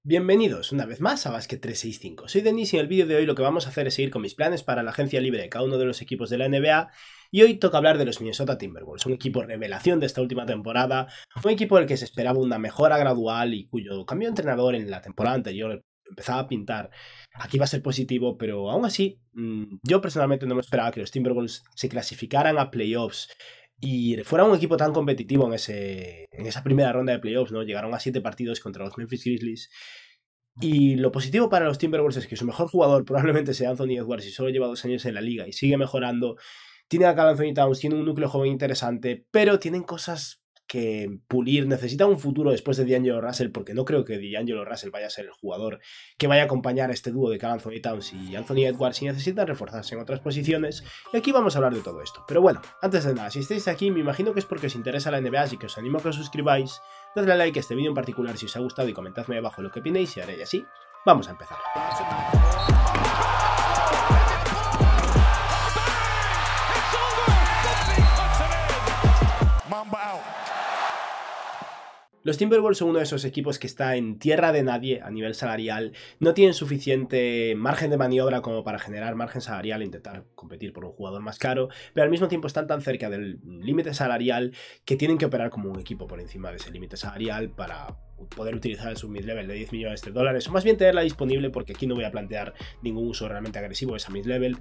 Bienvenidos una vez más a Basket 365. Soy Denis y en el vídeo de hoy lo que vamos a hacer es seguir con mis planes para la agencia libre de cada uno de los equipos de la NBA y hoy toca hablar de los Minnesota Timberwolves, un equipo revelación de esta última temporada, un equipo del que se esperaba una mejora gradual y cuyo cambio de entrenador en la temporada anterior empezaba a pintar. Aquí va a ser positivo, pero aún así yo personalmente no me esperaba que los Timberwolves se clasificaran a playoffs y fuera un equipo tan competitivo en esa primera ronda de playoffs, ¿no? Llegaron a 7 partidos contra los Memphis Grizzlies. Y lo positivo para los Timberwolves es que su mejor jugador probablemente sea Anthony Edwards y solo lleva 2 años en la liga y sigue mejorando. Tiene a Karl Anthony Towns, tiene un núcleo joven interesante, pero tienen cosas que pulir. Necesita un futuro después de D'Angelo Russell, porque no creo que D'Angelo Russell vaya a ser el jugador que vaya a acompañar a este dúo de Karl Anthony Towns y Anthony Edwards, y necesitan reforzarse en otras posiciones. Y aquí vamos a hablar de todo esto. Pero bueno, antes de nada, si estáis aquí, me imagino que es porque os interesa la NBA, así que os animo a que os suscribáis, dadle a like a este vídeo en particular si os ha gustado y comentadme abajo lo que opinéis y haré y así. Vamos a empezar. Los Timberwolves son uno de esos equipos que está en tierra de nadie a nivel salarial, no tienen suficiente margen de maniobra como para generar margen salarial e intentar competir por un jugador más caro, pero al mismo tiempo están tan cerca del límite salarial que tienen que operar como un equipo por encima de ese límite salarial para poder utilizar su mid-level de $10 millones, o más bien tenerla disponible, porque aquí no voy a plantear ningún uso realmente agresivo de esa mid-level.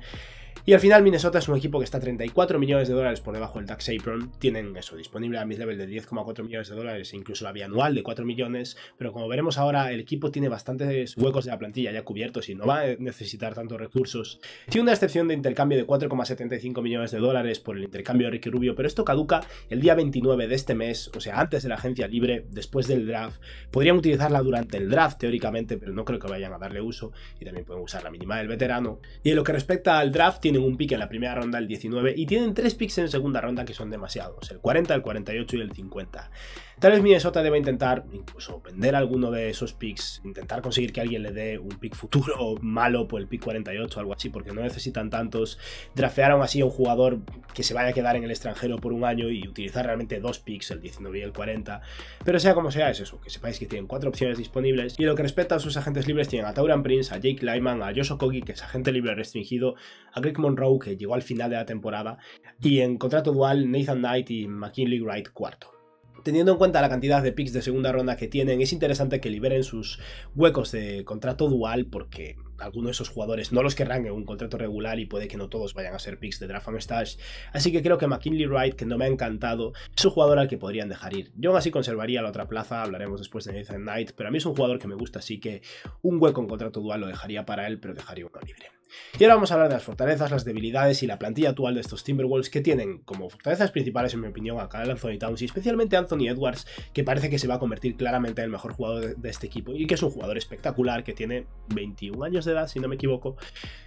Y al final Minnesota es un equipo que está $34 millones por debajo del tax apron. Tienen eso disponible a mid-level de $10,4 millones e incluso la bianual de 4 millones, pero como veremos ahora, el equipo tiene bastantes huecos de la plantilla ya cubiertos y no va a necesitar tantos recursos. Tiene una excepción de intercambio de $4,75 millones por el intercambio de Ricky Rubio, pero esto caduca el día 29 de este mes, o sea, antes de la agencia libre, después del draft. Podrían utilizarla durante el draft teóricamente, pero no creo que vayan a darle uso, y también pueden usar la mínima del veterano. Y en lo que respecta al draft, tienen un pick en la primera ronda, el 19, y tienen 3 picks en segunda ronda que son demasiados, el 40, el 48 y el 50. Tal vez Minnesota deba intentar incluso vender alguno de esos picks, intentar conseguir que alguien le dé un pick futuro malo por el pick 48 o algo así, porque no necesitan tantos. Draftearon así a un jugador que se vaya a quedar en el extranjero por un año y utilizar realmente 2 picks, el 19 y el 40. Pero sea como sea, es eso, que sepáis que tienen 4 opciones disponibles. Y en lo que respecta a sus agentes libres, tienen a Taurean Prince, a Jake Lyman, a Josh Okogie, que es agente libre restringido, a Greg Monroe, que llegó al final de la temporada, y en contrato dual Nathan Knight y McKinley Wright cuarto. Teniendo en cuenta la cantidad de picks de segunda ronda que tienen, es interesante que liberen sus huecos de contrato dual, porque algunos de esos jugadores no los querrán en un contrato regular y puede que no todos vayan a ser picks de draft and stash. Así que creo que McKinley Wright, que no me ha encantado, es un jugador al que podrían dejar ir. Yo aún así conservaría la otra plaza, hablaremos después de Nathan Knight, pero a mí es un jugador que me gusta, así que un hueco en contrato dual lo dejaría para él, pero dejaría uno libre. Y ahora vamos a hablar de las fortalezas, las debilidades y la plantilla actual de estos Timberwolves, que tienen como fortalezas principales, en mi opinión, a Karl Anthony Towns y especialmente a Anthony Edwards, que parece que se va a convertir claramente en el mejor jugador de este equipo y que es un jugador espectacular, que tiene 21 años de edad, si no me equivoco.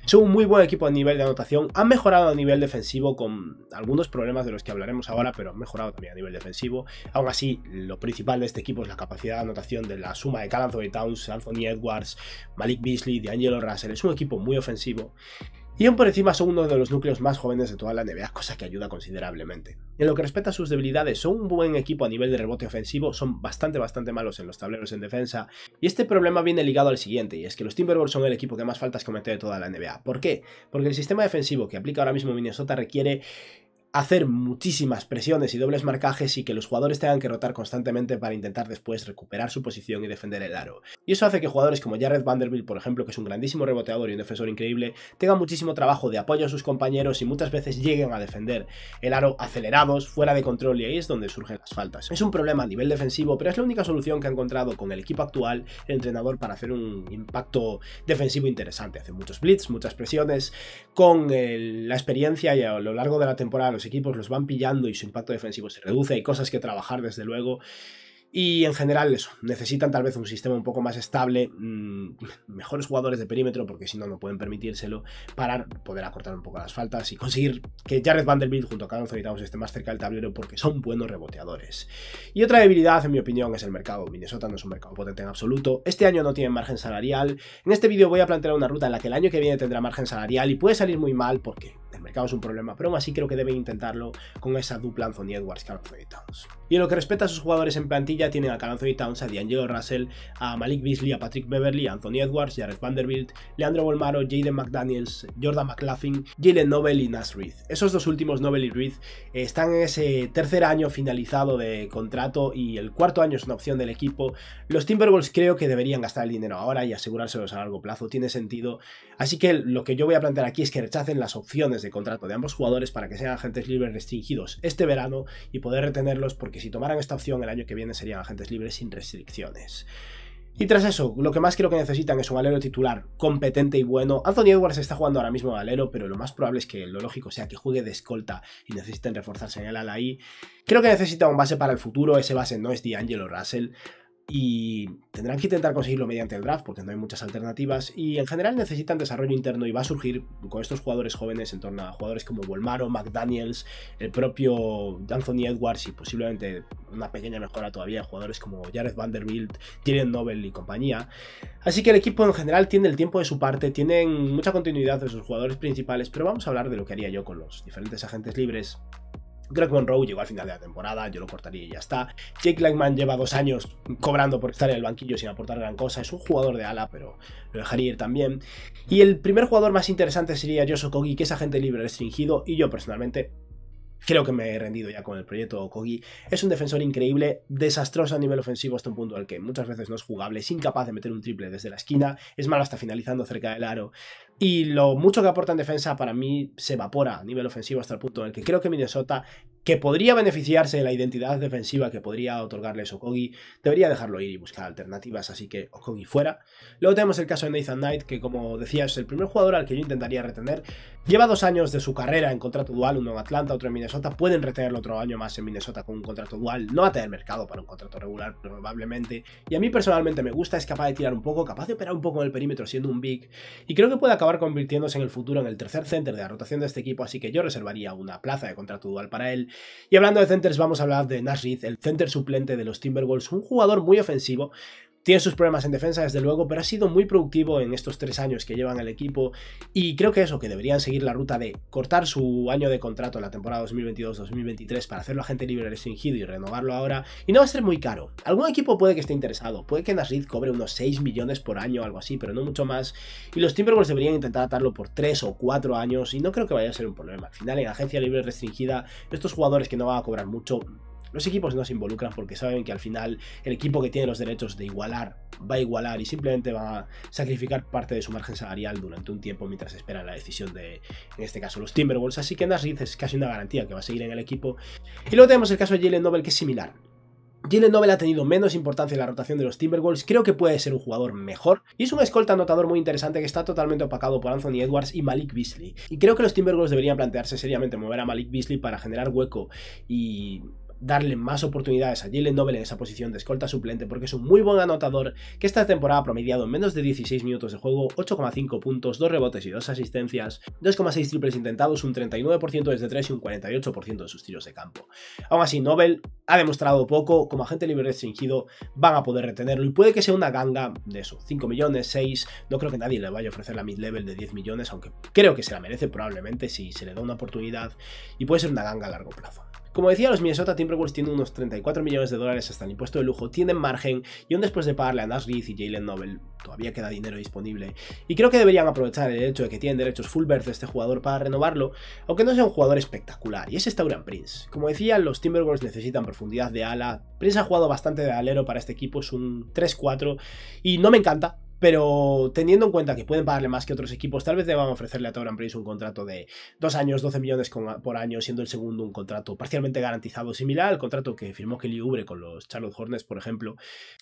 Son un muy buen equipo a nivel de anotación, han mejorado a nivel defensivo con algunos problemas de los que hablaremos ahora, pero han mejorado también a nivel defensivo. Aún así, lo principal de este equipo es la capacidad de anotación de la suma de Karl Anthony Towns, Anthony Edwards, Malik Beasley, D'Angelo Russell. Es un equipo muy ofensivo. Y aún por encima son uno de los núcleos más jóvenes de toda la NBA, cosa que ayuda considerablemente. En lo que respecta a sus debilidades, son un buen equipo a nivel de rebote ofensivo, son bastante malos en los tableros en defensa, y este problema viene ligado al siguiente, y es que los Timberwolves son el equipo que más faltas comete de toda la NBA. ¿Por qué? Porque el sistema defensivo que aplica ahora mismo Minnesota requiere hacer muchísimas presiones y dobles marcajes y que los jugadores tengan que rotar constantemente para intentar después recuperar su posición y defender el aro. Y eso hace que jugadores como Jared Vanderbilt, por ejemplo, que es un grandísimo reboteador y un defensor increíble, tengan muchísimo trabajo de apoyo a sus compañeros y muchas veces lleguen a defender el aro acelerados, fuera de control, y ahí es donde surgen las faltas. Es un problema a nivel defensivo, pero es la única solución que ha encontrado con el equipo actual el entrenador para hacer un impacto defensivo interesante. Hace muchos blitz, muchas presiones, con la experiencia y a lo largo de la temporada los equipos los van pillando y su impacto defensivo se reduce, hay cosas que trabajar desde luego. Y en general eso, necesitan tal vez un sistema un poco más estable, mejores jugadores de perímetro, porque si no, no pueden permitírselo, para poder acortar un poco las faltas y conseguir que Jared Vanderbilt junto a Karl Anthony Towns esté más cerca del tablero, porque son buenos reboteadores. Y otra debilidad, en mi opinión, es el mercado. Minnesota no es un mercado potente en absoluto, este año no tienen margen salarial. En este vídeo voy a plantear una ruta en la que el año que viene tendrá margen salarial y puede salir muy mal porque el mercado es un problema, pero aún así creo que deben intentarlo con esa dupla Anthony Edwards-Karl Anthony Towns. Y en lo que respecta a sus jugadores en plantilla, plantilla tienen a Karl Anthony Towns, a D'Angelo Russell, a Malik Beasley, a Patrick Beverley, a Anthony Edwards, Jared Vanderbilt, Leandro Bolmaro, Jaden McDaniels, Jordan McLaughlin, Jalen Noble y Naz Reid. Esos dos últimos, Noble y Reid, están en ese tercer año finalizado de contrato y el cuarto año es una opción del equipo. Los Timberwolves creo que deberían gastar el dinero ahora y asegurárselos a largo plazo, tiene sentido. Así que lo que yo voy a plantear aquí es que rechacen las opciones de contrato de ambos jugadores para que sean agentes libres restringidos este verano y poder retenerlos, porque si tomaran esta opción el año que viene serían agentes libres sin restricciones. Y tras eso, lo que más creo que necesitan es un alero titular competente y bueno. Anthony Edwards está jugando ahora mismo de alero, pero lo más probable es que lo lógico sea que juegue de escolta y necesiten reforzarse en el ala ahí. Creo que necesita un base para el futuro, ese base no es D'Angelo Russell. Y tendrán que intentar conseguirlo mediante el draft porque no hay muchas alternativas y en general necesitan desarrollo interno y va a surgir con estos jugadores jóvenes en torno a jugadores como Bolmaro, McDaniels, el propio Anthony Edwards y posiblemente una pequeña mejora todavía de jugadores como Jared Vanderbilt, Jalen Noble y compañía. Así que el equipo en general tiene el tiempo de su parte, tienen mucha continuidad de sus jugadores principales, pero vamos a hablar de lo que haría yo con los diferentes agentes libres. Greg Monroe llegó al final de la temporada, yo lo cortaría y ya está. Jake Layman lleva 2 años cobrando por estar en el banquillo sin aportar gran cosa, es un jugador de ala, pero lo dejaría ir también. Y el primer jugador más interesante sería Josh Okogie, que es agente libre restringido, y yo personalmente creo que me he rendido ya con el proyecto Okogie. Es un defensor increíble, desastroso a nivel ofensivo hasta un punto al que muchas veces no es jugable, es incapaz de meter un triple desde la esquina, es malo hasta finalizando cerca del aro. Y lo mucho que aporta en defensa para mí se evapora a nivel ofensivo hasta el punto en el que creo que Minnesota, que podría beneficiarse de la identidad defensiva que podría otorgarles Okogie, debería dejarlo ir y buscar alternativas, así que Okogie fuera. Luego tenemos el caso de Nathan Knight, que como decía es el primer jugador al que yo intentaría retener. Lleva 2 años de su carrera en contrato dual, uno en Atlanta, otro en Minnesota. Pueden retenerlo otro año más en Minnesota con un contrato dual. No va a tener mercado para un contrato regular probablemente. Y a mí personalmente me gusta, es capaz de tirar un poco, capaz de operar un poco en el perímetro siendo un big. Y creo que puede acabar convirtiéndose en el futuro en el tercer center de la rotación de este equipo, así que yo reservaría una plaza de contrato dual para él. Y hablando de centers, vamos a hablar de Naz Reid, el center suplente de los Timberwolves, un jugador muy ofensivo. Tiene sus problemas en defensa, desde luego, pero ha sido muy productivo en estos 3 años que llevan el equipo y creo que eso, que deberían seguir la ruta de cortar su año de contrato en la temporada 2022-2023 para hacerlo agente libre restringido y renovarlo ahora, y no va a ser muy caro. Algún equipo puede que esté interesado, puede que Naz Reid cobre unos 6 millones por año o algo así, pero no mucho más, y los Timberwolves deberían intentar atarlo por 3 o 4 años y no creo que vaya a ser un problema. Al final, en agencia libre restringida, estos jugadores que no van a cobrar mucho, los equipos no se involucran porque saben que al final el equipo que tiene los derechos de igualar va a igualar y simplemente va a sacrificar parte de su margen salarial durante un tiempo mientras esperan la decisión de, en este caso, los Timberwolves. Así que Naz Reid es casi una garantía que va a seguir en el equipo. Y luego tenemos el caso de Jalen Noble, que es similar. Jalen Noble ha tenido menos importancia en la rotación de los Timberwolves, creo que puede ser un jugador mejor, y es un escolta anotador muy interesante que está totalmente opacado por Anthony Edwards y Malik Beasley. Y creo que los Timberwolves deberían plantearse seriamente mover a Malik Beasley para generar hueco y darle más oportunidades a Jalen Noble en esa posición de escolta suplente, porque es un muy buen anotador que esta temporada ha promediado en menos de 16 minutos de juego 8,5 puntos, 2 rebotes y 2 asistencias, 2,6 triples intentados, un 39% desde 3 y un 48% de sus tiros de campo. Aún así, Noble ha demostrado poco, como agente libre restringido van a poder retenerlo y puede que sea una ganga de eso, 5 millones, 6, no creo que nadie le vaya a ofrecer la mid-level de 10 millones, aunque creo que se la merece probablemente si se le da una oportunidad y puede ser una ganga a largo plazo. Como decía, los Minnesota Timberwolves tienen unos 34 millones de dólares hasta el impuesto de lujo, tienen margen y aún después de pagarle a Naz Reid y Jalen Noble todavía queda dinero disponible y creo que deberían aprovechar el hecho de que tienen derechos full birth de este jugador para renovarlo, aunque no sea un jugador espectacular, y ese Taurean Prince. Como decía, los Timberwolves necesitan profundidad de ala. Prince ha jugado bastante de alero para este equipo, es un 3-4 y no me encanta, pero teniendo en cuenta que pueden pagarle más que otros equipos, tal vez deban ofrecerle a Taurean Prince un contrato de 2 años, 12 millones por año, siendo el segundo un contrato parcialmente garantizado, similar al contrato que firmó Kelly Oubre con los Charlotte Hornets, por ejemplo,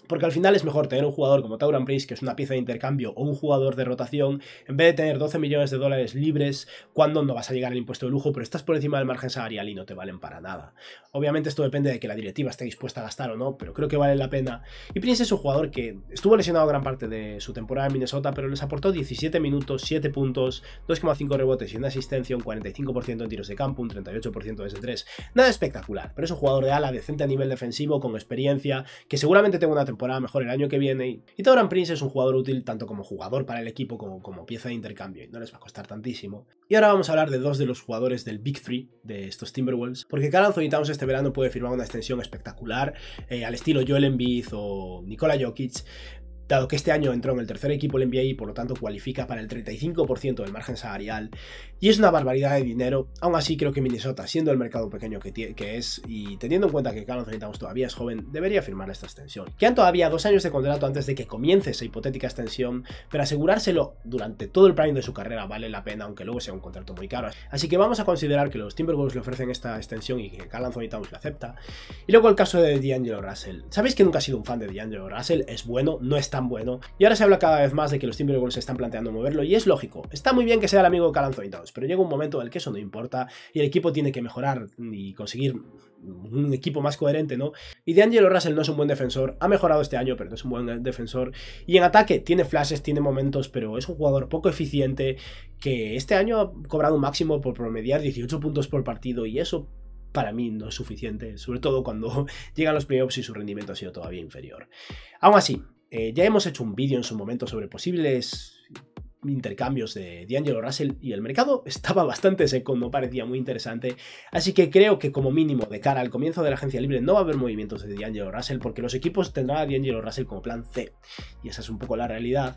porque al final es mejor tener un jugador como Taurean Prince, que es una pieza de intercambio, o un jugador de rotación, en vez de tener 12 millones de dólares libres cuando no vas a llegar al impuesto de lujo, pero estás por encima del margen salarial y no te valen para nada. Obviamente esto depende de que la directiva esté dispuesta a gastar o no, pero creo que vale la pena. Y Prince es un jugador que estuvo lesionado gran parte de su su temporada en Minnesota, pero les aportó 17 minutos, 7 puntos, 2,5 rebotes y una asistencia, un 45% en tiros de campo, un 38% desde 3. Nada espectacular, pero es un jugador de ala decente a nivel defensivo, con experiencia, que seguramente tenga una temporada mejor el año que viene. Y Taurean Prince es un jugador útil tanto como jugador para el equipo como pieza de intercambio, y no les va a costar tantísimo. Y ahora vamos a hablar de dos de los jugadores del Big Three de estos Timberwolves, porque Karl Anthony Towns este verano puede firmar una extensión espectacular, al estilo Joel Embiid o Nikola Jokic, dado que este año entró en el tercer equipo del NBA y por lo tanto cualifica para el 35% del margen salarial, y es una barbaridad de dinero. Aún así creo que Minnesota, siendo el mercado pequeño que es, y teniendo en cuenta que Karl Anthony Towns todavía es joven, debería firmar esta extensión. Quedan todavía 2 años de contrato antes de que comience esa hipotética extensión, pero asegurárselo durante todo el prime de su carrera vale la pena, aunque luego sea un contrato muy caro. Así que vamos a considerar que los Timberwolves le ofrecen esta extensión y que Karl Anthony Towns la acepta. Y luego el caso de D'Angelo Russell. Sabéis que nunca he sido un fan de D'Angelo Russell, es bueno, no es tan bueno, y ahora se habla cada vez más de que los Timberwolves se están planteando moverlo, y es lógico. Está muy bien que sea el amigo de Karl Anthony Towns, pero llega un momento en el que eso no importa y el equipo tiene que mejorar y conseguir un equipo más coherente, ¿no? Y D'Angelo Russell no es un buen defensor, ha mejorado este año, pero no es un buen defensor, y en ataque tiene flashes, tiene momentos, pero es un jugador poco eficiente, que este año ha cobrado un máximo por promediar 18 puntos por partido, y eso para mí no es suficiente, sobre todo cuando llegan los playoffs y su rendimiento ha sido todavía inferior. Aún así, ya hemos hecho un vídeo en su momento sobre posibles intercambios de D'Angelo Russell y el mercado estaba bastante seco, no parecía muy interesante, así que creo que como mínimo de cara al comienzo de la agencia libre no va a haber movimientos de D'Angelo Russell, porque los equipos tendrán a D'Angelo Russell como plan C, y esa es un poco la realidad.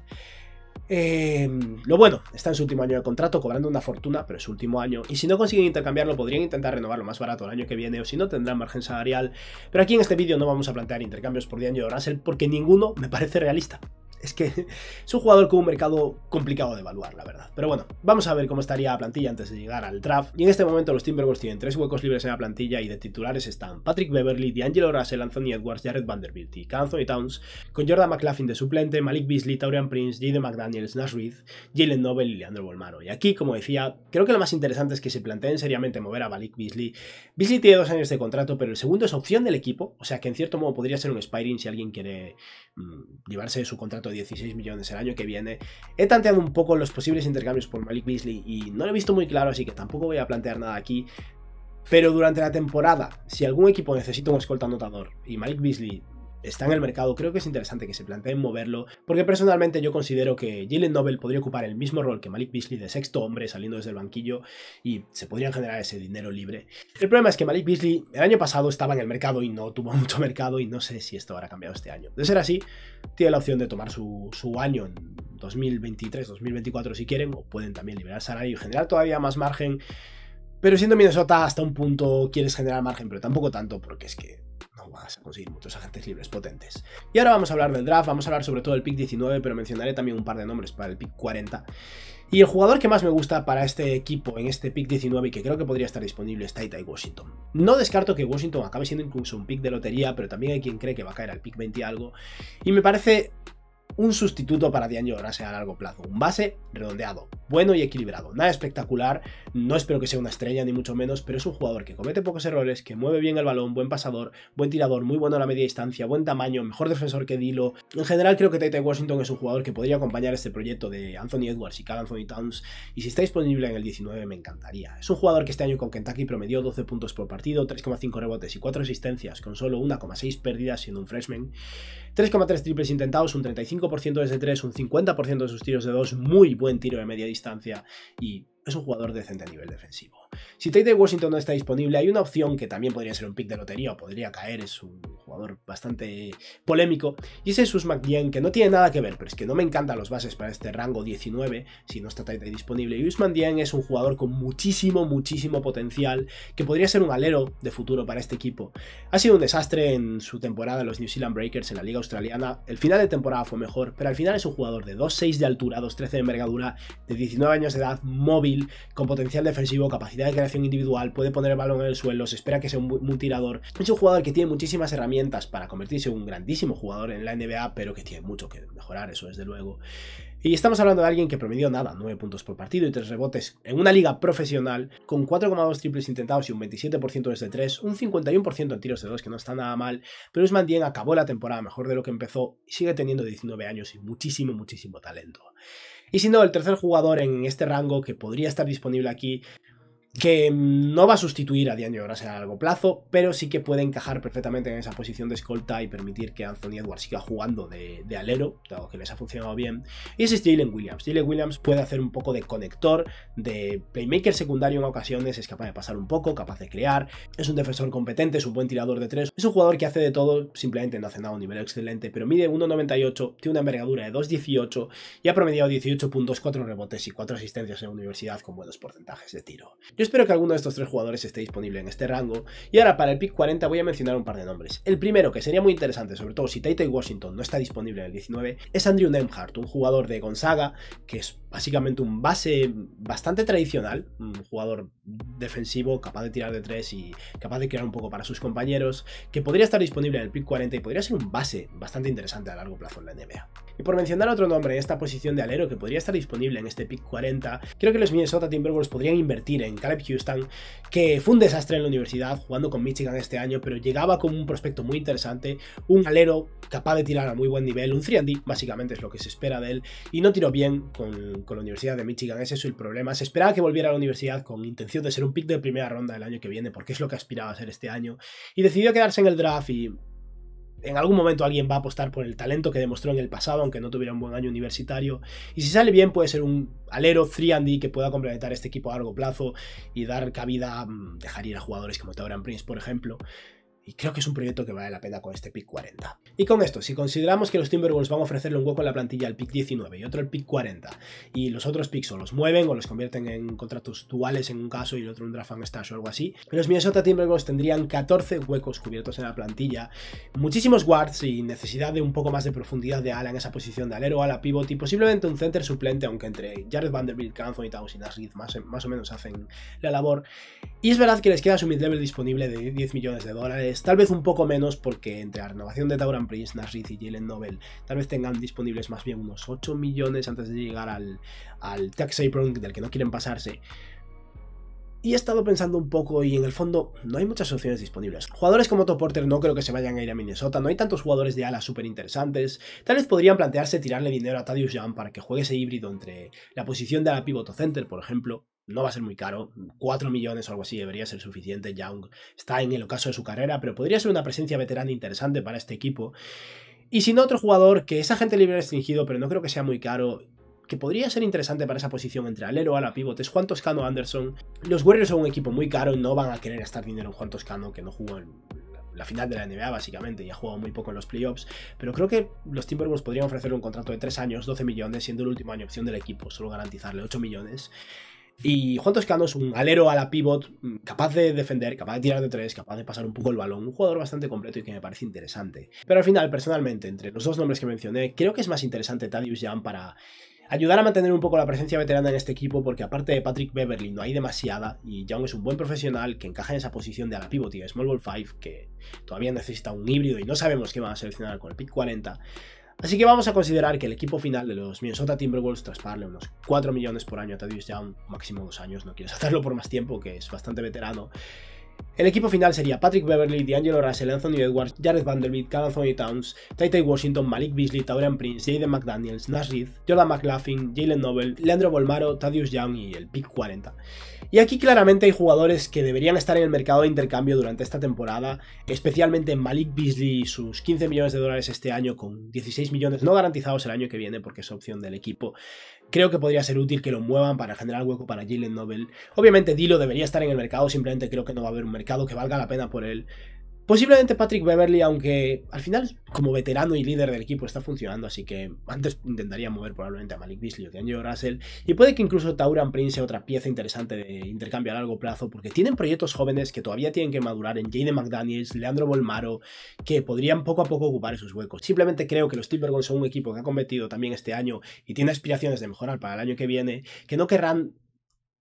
Lo bueno, está en su último año de contrato, cobrando una fortuna, pero es su último año, y si no consiguen intercambiarlo podrían intentar renovarlo más barato el año que viene, o si no tendrán margen salarial, pero aquí en este vídeo no vamos a plantear intercambios por D'Angelo Russell porque ninguno me parece realista. Es que es un jugador con un mercado complicado de evaluar, la verdad. Pero bueno, vamos a ver cómo estaría la plantilla antes de llegar al draft. Y en este momento los Timberwolves tienen 3 huecos libres en la plantilla, y de titulares están Patrick Beverley, D'Angelo Russell, Anthony Edwards, Jared Vanderbilt y Karl Anthony Towns, con Jordan McLaughlin de suplente, Malik Beasley, Taurean Prince, Jaden McDaniels, Naz Reid, Jalen Noble y Leandro Bolmaro. Y aquí, como decía, creo que lo más interesante es que se planteen seriamente mover a Malik Beasley. Beasley tiene 2 años de contrato, pero el segundo es opción del equipo, o sea que en cierto modo podría ser un expiring si alguien quiere llevarse su contrato de 16 millones el año que viene. He tanteado un poco los posibles intercambios por Malik Beasley y no lo he visto muy claro, así que tampoco voy a plantear nada aquí. Pero durante la temporada, si algún equipo necesita un escolta anotador y Malik Beasley está en el mercado, creo que es interesante que se planteen moverlo, porque personalmente yo considero que Jalen Noble podría ocupar el mismo rol que Malik Beasley de sexto hombre saliendo desde el banquillo, y se podrían generar ese dinero libre. El problema es que Malik Beasley el año pasado estaba en el mercado y no tuvo mucho mercado, y no sé si esto habrá cambiado este año. De ser así, tiene la opción de tomar su año en 2023, 2024 si quieren, o pueden también liberar salario y generar todavía más margen. Pero siendo Minnesota, hasta un punto quieres generar margen, pero tampoco tanto, porque es que no vas a conseguir muchos agentes libres potentes. Y ahora vamos a hablar del draft, vamos a hablar sobre todo del pick 19, pero mencionaré también un par de nombres para el pick 40. Y el jugador que más me gusta para este equipo en este pick 19 y que creo que podría estar disponible es Ty Washington. No descarto que Washington acabe siendo incluso un pick de lotería, pero también hay quien cree que va a caer al pick 20 y algo. Y me parece un sustituto para D'Angelo Russell a largo plazo, un base redondeado, bueno y equilibrado, nada espectacular, no espero que sea una estrella ni mucho menos, pero es un jugador que comete pocos errores, que mueve bien el balón, buen pasador, buen tirador, muy bueno a la media distancia, buen tamaño, mejor defensor que Dilo. En general creo que Ty Washington es un jugador que podría acompañar este proyecto de Anthony Edwards y Karl Anthony Towns, y si está disponible en el 19 me encantaría. Es un jugador que este año con Kentucky promedió 12 puntos por partido, 3,5 rebotes y 4 asistencias, con solo 1,6 pérdidas siendo un freshman, 3,3 triples intentados, un 35% desde 3, un 50% de sus tiros de 2, muy buen tiro de media distancia, y es un jugador decente a nivel defensivo. Si Ty Washington no está disponible, hay una opción que también podría ser un pick de lotería o podría caer, es un jugador bastante polémico, y ese es Usman Dieng, que no tiene nada que ver, pero es que no me encantan los bases para este rango 19 si no está Ty disponible, y Usman Dieng es un jugador con muchísimo potencial, que podría ser un alero de futuro para este equipo. Ha sido un desastre en su temporada en los New Zealand Breakers en la liga australiana, el final de temporada fue mejor, pero al final es un jugador de 2,6 de altura, 2,13 de envergadura, de 19 años de edad, móvil, con potencial defensivo, capacidad capacidad de creación individual, puede poner el balón en el suelo, se espera que sea un tirador. Es un jugador que tiene muchísimas herramientas para convertirse en un grandísimo jugador en la NBA, pero que tiene mucho que mejorar, eso desde luego. Y estamos hablando de alguien que promedió nada, 9 puntos por partido y 3 rebotes en una liga profesional, con 4,2 triples intentados y un 27% desde 3, un 51% en tiros de 2, que no está nada mal, pero Ousmane Dieng acabó la temporada mejor de lo que empezó y sigue teniendo 19 años y muchísimo, muchísimo talento. Y si no, el tercer jugador en este rango que podría estar disponible aquí, que no va a sustituir a D'Angelo Russell a largo plazo, pero sí que puede encajar perfectamente en esa posición de escolta y permitir que Anthony Edwards siga jugando de alero, dado que les ha funcionado bien. Y ese es Jalen Williams. Jalen Williams puede hacer un poco de conector, de playmaker secundario en ocasiones, es capaz de pasar un poco, capaz de crear, es un defensor competente, es un buen tirador de 3, es un jugador que hace de todo, simplemente no hace nada a un nivel excelente, pero mide 1,98, tiene una envergadura de 2,18 y ha promediado 18 puntos, 4 rebotes y 4 asistencias en la universidad con buenos porcentajes de tiro. Yo espero que alguno de estos tres jugadores esté disponible en este rango. Y ahora para el pick 40 voy a mencionar un par de nombres. El primero, que sería muy interesante, sobre todo si TyTy Washington no está disponible en el 19, es Andrew Nembhard, un jugador de Gonzaga, que es básicamente un base bastante tradicional, un jugador defensivo, capaz de tirar de 3 y capaz de crear un poco para sus compañeros, que podría estar disponible en el pick 40 y podría ser un base bastante interesante a largo plazo en la NBA. Y por mencionar otro nombre en esta posición de alero que podría estar disponible en este pick 40, creo que los Minnesota Timberwolves podrían invertir en Caleb Houston, que fue un desastre en la universidad jugando con Michigan este año, pero llegaba como un prospecto muy interesante, un alero capaz de tirar a muy buen nivel, un 3&D básicamente es lo que se espera de él, y no tiró bien con la Universidad de Michigan, ese es el problema. Se esperaba que volviera a la universidad con intención de ser un pick de primera ronda el año que viene, porque es lo que aspiraba a ser este año, y decidió quedarse en el draft y en algún momento alguien va a apostar por el talento que demostró en el pasado, aunque no tuviera un buen año universitario. Y si sale bien, puede ser un alero 3&D que pueda complementar este equipo a largo plazo y dar cabida a dejar ir a jugadores como Taurean Prince, por ejemplo. Y creo que es un proyecto que vale la pena con este pick 40. Y con esto, si consideramos que los Timberwolves van a ofrecerle un hueco en la plantilla al pick 19 y otro al pick 40, y los otros picks o los mueven o los convierten en contratos duales en un caso y el otro un draft and stash o algo así, los Minnesota Timberwolves tendrían 14 huecos cubiertos en la plantilla, muchísimos guards y necesidad de un poco más de profundidad de ala en esa posición de alero, ala pivot y posiblemente un center suplente, aunque entre Jared Vanderbilt, Anthony Towns y Nash Reed más o menos hacen la labor. Y es verdad que les queda su mid-level disponible de $10 millones, tal vez un poco menos porque entre la renovación de Taurean Prince, Nash Reed y Jalen Noble tal vez tengan disponibles más bien unos 8 millones antes de llegar al tax apron del que no quieren pasarse. Y he estado pensando un poco y en el fondo no hay muchas opciones disponibles. Jugadores como Otto Porter no creo que se vayan a ir a Minnesota, no hay tantos jugadores de ala súper interesantes. Tal vez podrían plantearse tirarle dinero a Thaddeus Young para que juegue ese híbrido entre la posición de ala pivot o center, por ejemplo. No va a ser muy caro, 4 millones o algo así debería ser suficiente. Young está en el ocaso de su carrera, pero podría ser una presencia veterana interesante para este equipo. Y si no, otro jugador que es agente libre restringido, pero no creo que sea muy caro, que podría ser interesante para esa posición entre alero, ala, pivot, es Juan Toscano Anderson. Los Warriors son un equipo muy caro y no van a querer gastar dinero en Juan Toscano, que no jugó en la final de la NBA básicamente y ha jugado muy poco en los playoffs, pero creo que los Timberwolves podrían ofrecerle un contrato de 3 años, 12 millones, siendo el último año opción del equipo, solo garantizarle 8 millones. Y Juan Toscano es un alero a la pivot, capaz de defender, capaz de tirar de 3, capaz de pasar un poco el balón, un jugador bastante completo y que me parece interesante. Pero al final, personalmente, entre los dos nombres que mencioné, creo que es más interesante Thaddeus Young para ayudar a mantener un poco la presencia veterana en este equipo, porque aparte de Patrick Beverley no hay demasiada, y Young es un buen profesional que encaja en esa posición de ala pivot y de small ball 5, que todavía necesita un híbrido y no sabemos qué van a seleccionar con el pick 40. Así que vamos a considerar que el equipo final de los Minnesota Timberwolves, tras pagarle unos 4 millones por año a Thaddeus Young, máximo 2 años, no quieres hacerlo por más tiempo, que es bastante veterano. El equipo final sería Patrick Beverley, D'Angelo Russell, Anthony Edwards, Jared Vanderbilt, Anthony Towns, TyTy Washington, Malik Beasley, Taurean Prince, Jaden McDaniels, Nash Reed, Jordan McLaughlin, Jalen Noble, Leandro Bolmaro, Thaddeus Young y el pick 40. Y aquí claramente hay jugadores que deberían estar en el mercado de intercambio durante esta temporada, especialmente Malik Beasley y sus $15 millones este año con 16 millones no garantizados el año que viene porque es opción del equipo. Creo que podría ser útil que lo muevan para generar hueco para Jalen Noble. Obviamente Dilo debería estar en el mercado, simplemente creo que no va a haber un mercado que valga la pena por él. Posiblemente Patrick Beverley, aunque al final como veterano y líder del equipo está funcionando, así que antes intentaría mover probablemente a Malik Beasley o D'Angelo Russell, y puede que incluso Taurean Prince sea otra pieza interesante de intercambio a largo plazo, porque tienen proyectos jóvenes que todavía tienen que madurar en Jaden McDaniels, Leandro Bolmaro, que podrían poco a poco ocupar esos huecos. Simplemente creo que los Timberwolves son un equipo que ha competido también este año y tiene aspiraciones de mejorar para el año que viene, que no querrán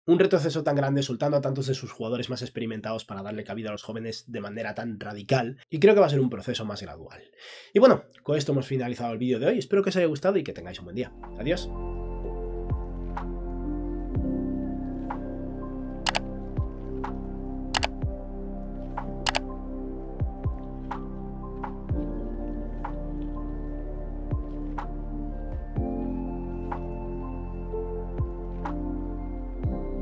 un retroceso tan grande soltando a tantos de sus jugadores más experimentados para darle cabida a los jóvenes de manera tan radical, y creo que va a ser un proceso más gradual. Y bueno, con esto hemos finalizado el vídeo de hoy, espero que os haya gustado y que tengáis un buen día. Adiós.